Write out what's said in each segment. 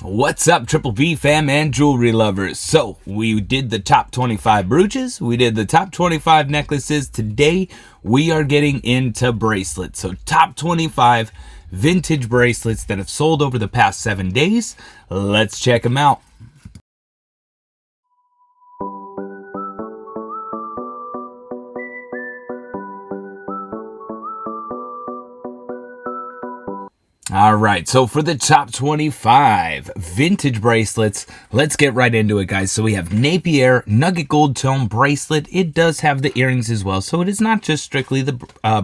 What's up, Triple B fam and jewelry lovers? So, we did the top 25 brooches, we did the top 25 necklaces. Today, we are getting into bracelets. So, top 25 vintage bracelets that have sold over the past 7 days. Let's check them out. All right, so for the top 25 vintage bracelets, let's get right into it, guys. So we have Napier Nugget Gold Tone bracelet. It does have the earrings as well, so it is not just strictly the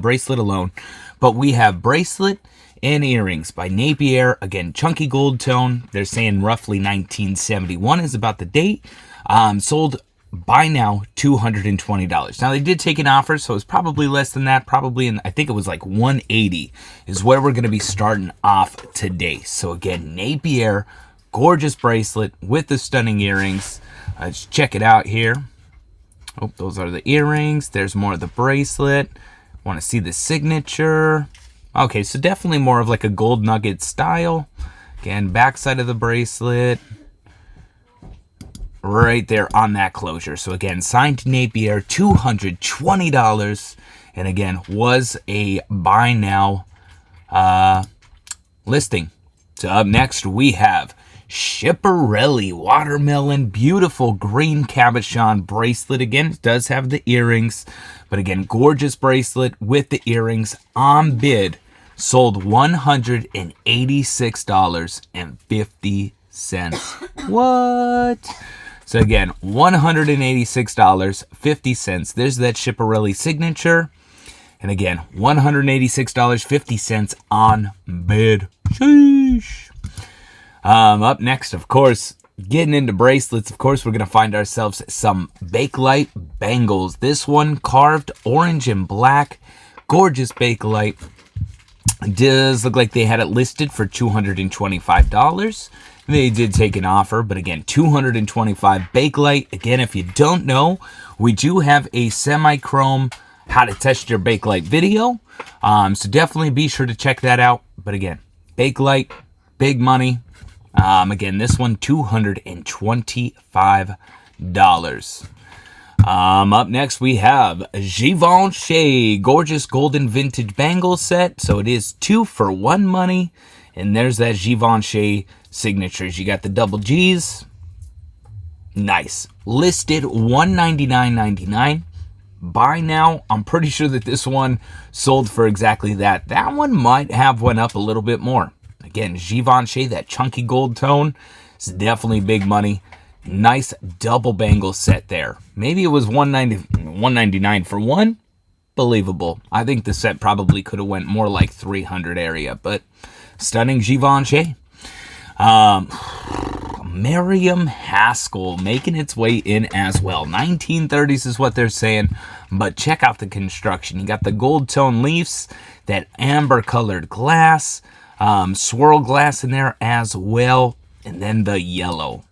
bracelet alone, but we have bracelet and earrings by Napier. Again, chunky gold tone. They're saying roughly 1971 is about the date. Sold by now $220. Now they did take an offer, so it's probably less than that. Probably I think it was like 180 is where we're going to be starting off today. So again, Napier, gorgeous bracelet with the stunning earrings. Let's check it out here. Oh, those are the earrings. There's more of the bracelet. Want to see the signature? Okay, so definitely more of like a gold nugget style. Again, backside of the bracelet. Right there on that closure. So again, signed Napier, $220, and again was a buy now listing. So up next we have Schiaparelli watermelon, beautiful green cabochon bracelet. Again, it does have the earrings, but again, gorgeous bracelet with the earrings. On bid, sold $186.50. What? So again, $186.50. There's that Schiaparelli signature. And again, $186.50 on bid. Sheesh. Up next, of course, getting into bracelets, of course, we're going to find ourselves some Bakelite bangles. This one carved orange and black. Gorgeous Bakelite. It does look like they had it listed for $225. They did take an offer, but again, $225 Bakelite. Again, if you don't know, we do have a semi-chrome how to test your Bakelite video. So definitely be sure to check that out. But again, Bakelite, big money. Again, this one, $225. Up next, we have Givenchy gorgeous golden vintage bangle set. So it is 2 for 1 money. And there's that Givenchy signatures. You got the double G's. Nice. Listed $199.99. Buy now. I'm pretty sure that this one sold for exactly that. That one might have went up a little bit more. Again, Givenchy, that chunky gold tone. It's definitely big money. Nice double bangle set there. Maybe it was $199 for one. Believable. I think the set probably could have went more like 300 area, but stunning Givenchy. Miriam Haskell making its way in as well. 1930s is what they're saying, but check out the construction. You got the gold tone leaves, that amber colored glass, swirl glass in there as well, and then the yellow.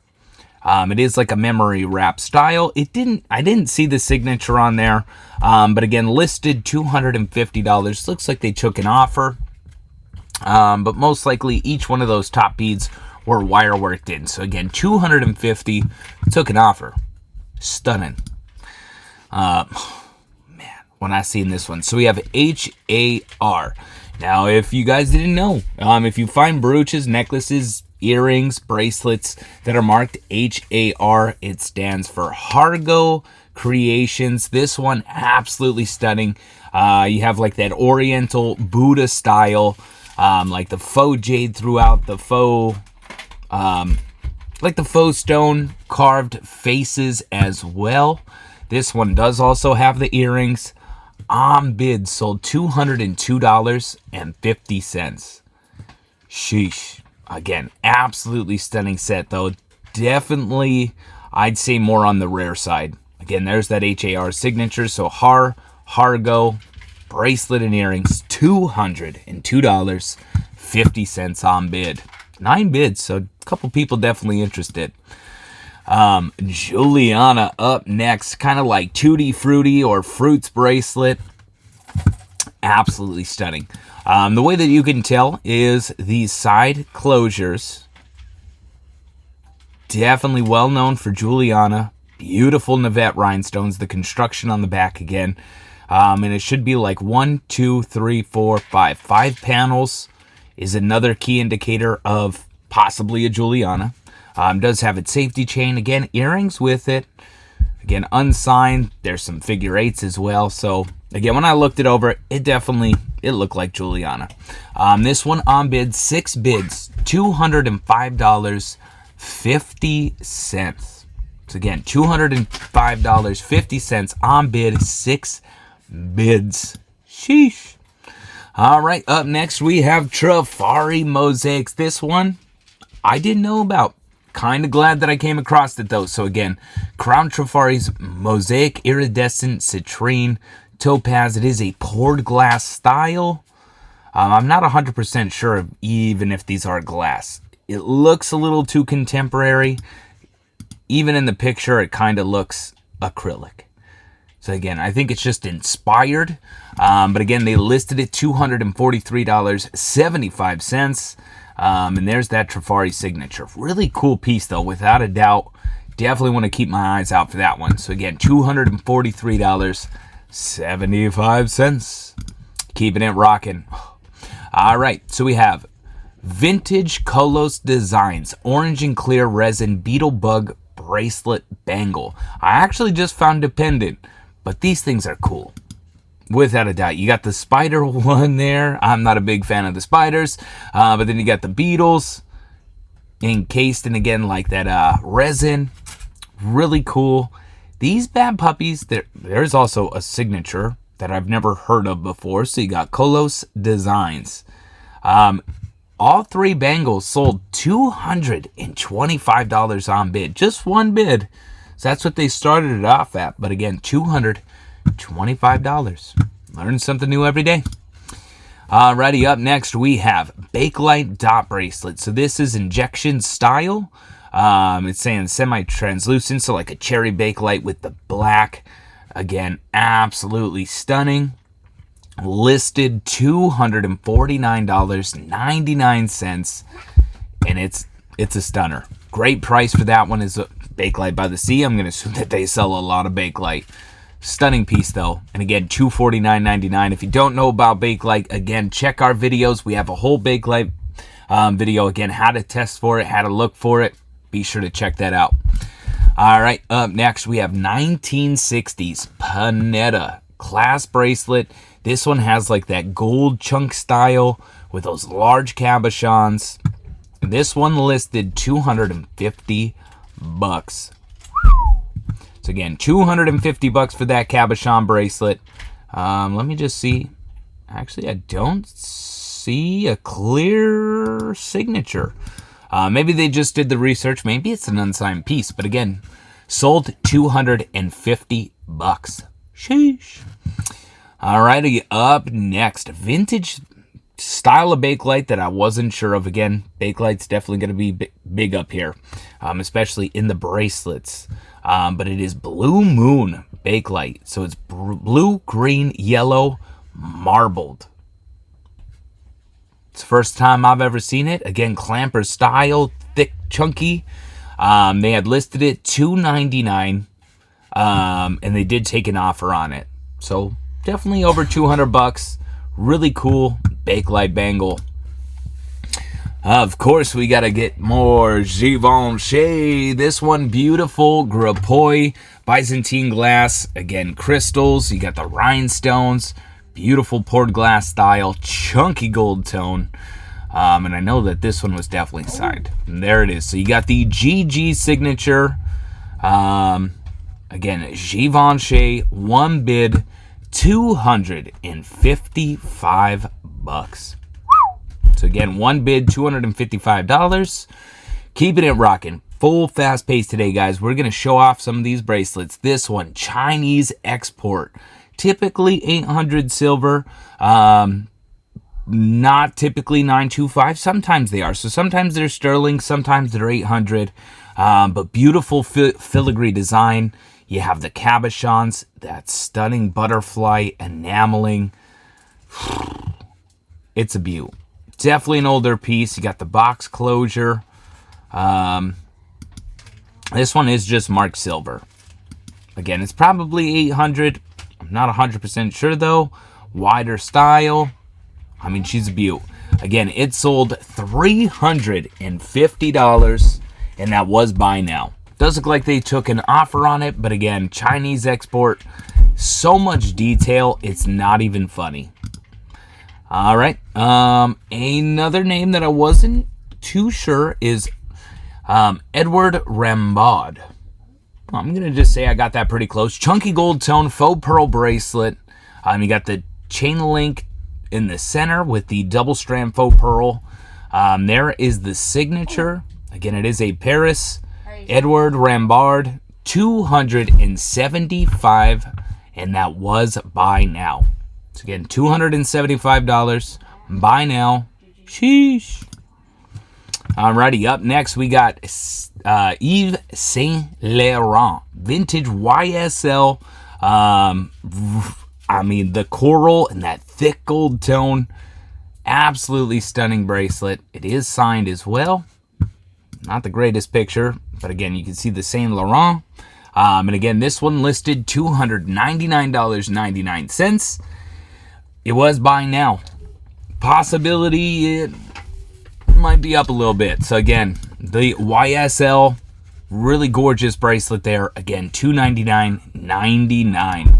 It is like a memory wrap style. I didn't see the signature on there, but again, listed $250. Looks like they took an offer, but most likely each one of those top beads were wire worked in. So again, $250, took an offer. Stunning. Man, when I seen this one. So we have HAR. Now, if you guys didn't know, if you find brooches, necklaces, earrings, bracelets that are marked HAR, it stands for Hargo Creations. This one, absolutely stunning. You have like that oriental Buddha style, like the faux jade throughout, the faux, like the faux stone carved faces as well. This one does also have the earrings. On bid, sold $202.50. Sheesh. Again, absolutely stunning set, though. Definitely, I'd say more on the rare side. Again, there's that HAR signature. So Hargo, bracelet and earrings, $202.50 on bid. 9 bids, so a couple people definitely interested. Juliana up next, kind of like Tutti Frutti or Fruits bracelet. Absolutely stunning. The way that you can tell is these side closures definitely well known for Juliana. Beautiful Navette rhinestones. The construction on the back again. And it should be like 1, 2, 3, 4, 5. 5 panels is another key indicator of possibly a Juliana. Does have its safety chain. Again, earrings with it. Again, unsigned. There's some figure 8s as well. So, again, when I looked it over, it looked like Juliana. This one on bid, 6 bids, $205.50. So, again, $205.50 on bid, 6 bids. Sheesh. All right, up next we have Trifari Mosaics. This one I didn't know about. Kind of glad that I came across it though. So again, Crown Trifari's Mosaic Iridescent Citrine Topaz. It is a poured glass style. I'm not 100% sure even if these are glass. It looks a little too contemporary. Even in the picture, it kind of looks acrylic. So again, I think it's just inspired. But again, they listed it $243.75. And there's that Trifari signature. Really cool piece, though, without a doubt. Definitely want to keep my eyes out for that one. So, again, $243.75. Keeping it rocking. All right, so we have Vintage Kolos Designs Orange and Clear Resin Beetle Bug Bracelet Bangle. I actually just found a pendant, but these things are cool. Without a doubt. You got the spider one there. I'm not a big fan of the spiders. But then you got the beetles encased in, again, like that resin. Really cool. These bad puppies, there's also a signature that I've never heard of before. So you got Kolos Designs. All 3 bangles sold $225 on bid. Just one bid. So that's what they started it off at. But again, $225. Learn something new every day. Alrighty, up next we have Bakelite Dot Bracelet. So this is injection style. It's saying semi-translucent, so like a cherry Bakelite with the black. Again, absolutely stunning. Listed $249.99, and it's a stunner. Great price for that one. Is a Bakelite by the Sea. I'm going to assume that they sell a lot of Bakelite. Stunning piece, though. And again, $249.99. If you don't know about Bakelite, again, check our videos. We have a whole Bakelite video. Again, how to test for it, how to look for it. Be sure to check that out. All right, up next, we have 1960s Panetta Clasp Bracelet. This one has like that gold chunk style with those large cabochons. This one listed $250. So again, $250 for that cabochon bracelet. Let me just see. Actually, I don't see a clear signature. Maybe they just did the research. Maybe it's an unsigned piece. But again, sold $250. Sheesh. Alrighty, up next, vintage style of Bakelite that I wasn't sure of. Again, Bakelite's definitely going to be big up here, especially in the bracelets. But it is Blue Moon Bakelite. So it's blue, green, yellow, marbled. It's the first time I've ever seen it. Again, clamper style, thick, chunky. They had listed it $299, and they did take an offer on it. So definitely over $200. Really cool Bakelite bangle. Of course, we got to get more Givenchy. This one, beautiful Grappoy Byzantine glass. Again, crystals. You got the rhinestones. Beautiful poured glass style. Chunky gold tone. And I know that this one was definitely signed. And there it is. So you got the GG signature. Again, Givenchy. One bid, $255. So again, one bid, $255. Keeping it rocking. Full fast pace today, guys. We're going to show off some of these bracelets. This one, Chinese export. Typically 800 silver. Not typically 925. Sometimes they are. So sometimes they're sterling. Sometimes they're 800. But beautiful filigree design. You have the cabochons. That stunning butterfly enameling. It's a beaut. Definitely an older piece. You got the box closure. This one is just marked silver. Again, it's probably 800. I'm not 100% sure though. Wider style. I mean, she's a beaut. Again, it sold $350, and that was buy now. Does look like they took an offer on it, but again, Chinese export. So much detail, it's not even funny. All right. Another name that I wasn't too sure is Edward Rambod. I'm going to just say I got that pretty close. Chunky gold tone faux pearl bracelet. You got the chain link in the center with the double strand faux pearl. There is the signature. Again, it is a Paris Edward Rambard, $275, and that was buy now. So again, $275, buy now. Sheesh. Alrighty, up next we got Yves Saint Laurent vintage YSL. I mean, the coral and that thick gold tone, absolutely stunning bracelet. It is signed as well. Not the greatest picture, but again, you can see the Saint Laurent. And again, this one listed $299.99. It was buy now. Possibility it might be up a little bit. So again, the YSL, really gorgeous bracelet there. Again, $299.99.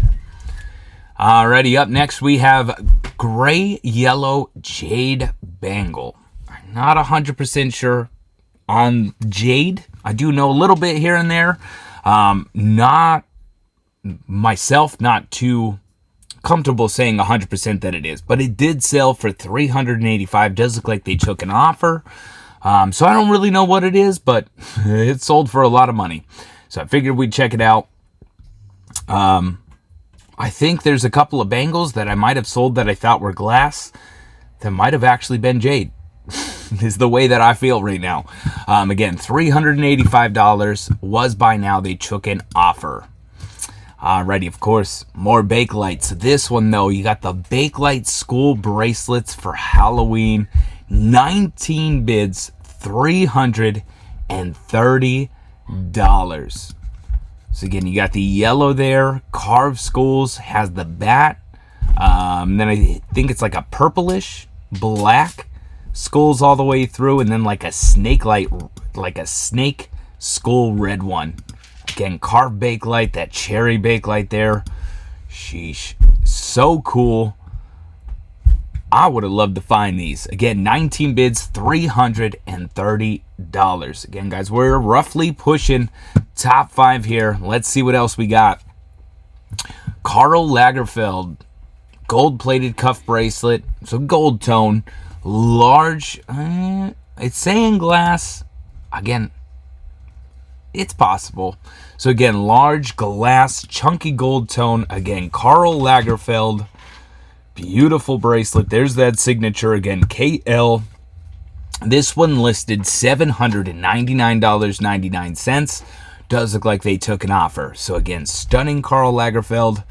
Alrighty, up next we have gray yellow jade bangle. I'm not 100% sure on jade. I do know a little bit here and there. Not myself, not too comfortable saying 100% that it is, but it did sell for $385. Does look like they took an offer. So I don't really know what it is, but it sold for a lot of money. So I figured we'd check it out. I think there's a couple of bangles that I might have sold that I thought were glass that might have actually been jade. Is the way that I feel right now. Again, $385 was buy now. They took an offer. Alrighty, of course, more Bakelite. This one, though, you got the Bakelite school bracelets for Halloween. 19 bids, $330. So again, you got the yellow there. Carved skulls, has the bat. Then I think it's like a purplish black skulls all the way through, and then like a snake skull red one. Again, carved Bakelite, that cherry Bakelite there. Sheesh, so cool. I would have loved to find these. Again, 19 bids, $330. Again, guys, we're roughly pushing top 5 here. Let's see what else we got. Karl Lagerfeld gold-plated cuff bracelet. So gold tone. Large. It's saying glass. Again, it's possible. So again, large glass, chunky gold tone. Again, Karl Lagerfeld. Beautiful bracelet. There's that signature again, KL. This one listed $799.99. Does look like they took an offer. So again, stunning Karl Lagerfeld.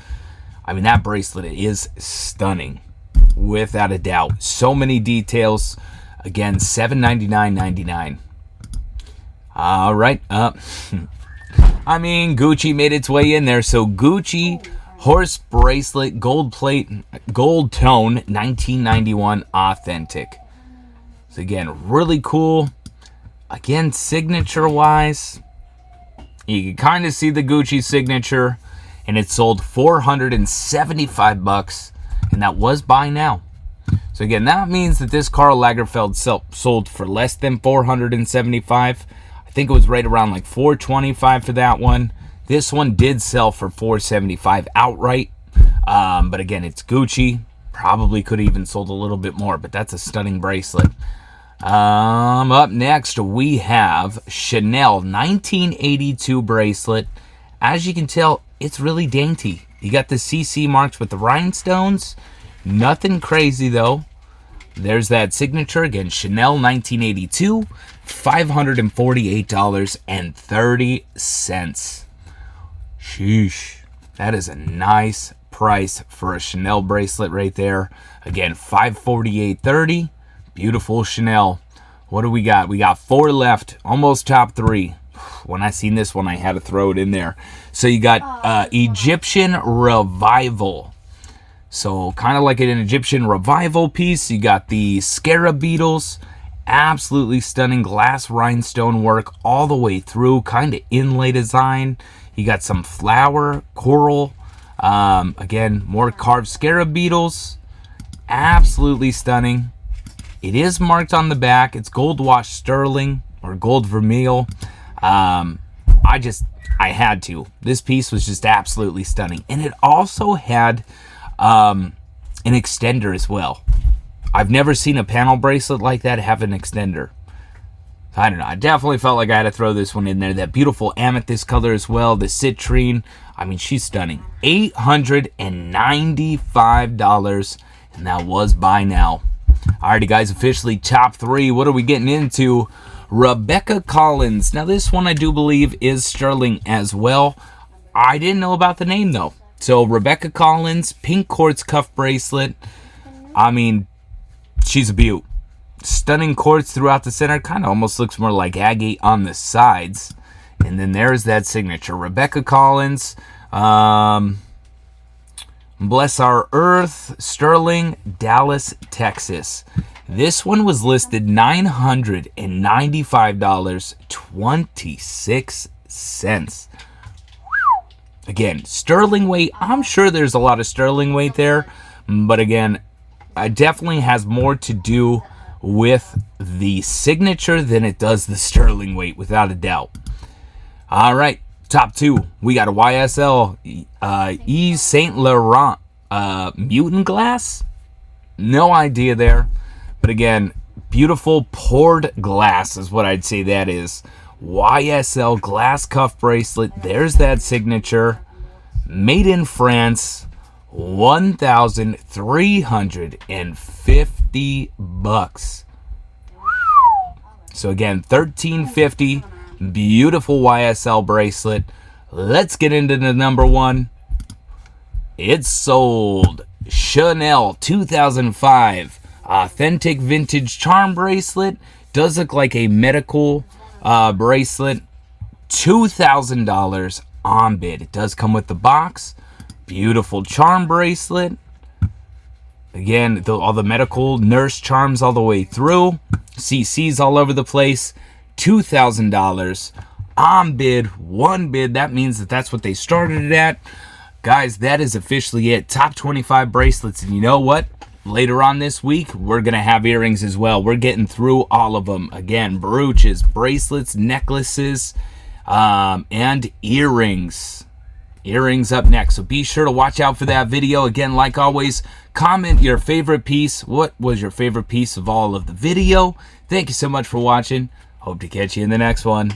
I mean, that bracelet is stunning, without a doubt. So many details. Again, $799.99. All right. I mean, Gucci made its way in there. So Gucci horse bracelet, gold plate, gold tone, 1991 authentic. So again, really cool. Again, signature wise, you can kind of see the Gucci signature, and it sold $475, and that was buy now. So again, that means that this Karl Lagerfeld sold for less than $475. I think it was right around like $425 for that one. This one did sell for $475 outright. But again, it's Gucci. Probably could have even sold a little bit more, but that's a stunning bracelet. Up next, we have Chanel 1982 bracelet. As you can tell, it's really dainty. You got the CC marks with the rhinestones. Nothing crazy, though. There's that signature. Again, Chanel 1982, $548.30. Sheesh. That is a nice price for a Chanel bracelet right there. Again, $548.30. Beautiful Chanel. What do we got? We got 4 left. Almost top 3. when I seen this one, I had to throw it in there. So you got Egyptian Revival. So kind of like an Egyptian Revival piece. You got the scarab beetles. Absolutely stunning glass rhinestone work all the way through. Kind of inlay design. You got some flower, coral. Again, more carved scarab beetles. Absolutely stunning. It is marked on the back. It's gold washed sterling or gold vermeil. I had to. This piece was just absolutely stunning. And it also had an extender as well. I've never seen a panel bracelet like that have an extender. I don't know. I definitely felt like I had to throw this one in there. That beautiful amethyst color as well. The citrine. I mean, she's stunning. $895. And that was buy now. Alrighty, guys. Officially top 3. What are we getting into? Rebecca Collins. Now, this one I do believe is sterling as well. I didn't know about the name, though. So, Rebecca Collins, pink quartz cuff bracelet. I mean, she's a beaut. Stunning quartz throughout the center. Kind of almost looks more like agate on the sides. And then there's that signature. Rebecca Collins. Bless Our Earth. Sterling, Dallas, Texas. This one was listed $995.26. Again, sterling weight. I'm sure there's a lot of sterling weight there. But again, it definitely has more to do with the signature than it does the sterling weight, without a doubt. All right, top 2. We got a YSL Yves Saint Laurent Mutant Glass. No idea there. But again, beautiful poured glass is what I'd say that is. YSL glass cuff bracelet. There's that signature. Made in France. $1,350. So again, $1,350. Beautiful YSL bracelet. Let's get into the number 1. It's sold. Chanel 2005 authentic vintage charm bracelet. Does look like a medical bracelet. $2,000 on bid. It does come with the box. Beautiful charm bracelet. Again, all the medical nurse charms all the way through. CCs all over the place. $2,000 on bid. One bid. That means that's what they started it at. Guys, that is officially it. Top 25 bracelets. And you know what? Later on this week, we're going to have earrings as well. We're getting through all of them. Again, brooches, bracelets, necklaces, and earrings. Earrings up next. So be sure to watch out for that video. Again, like always, comment your favorite piece. What was your favorite piece of all of the video? Thank you so much for watching. Hope to catch you in the next one.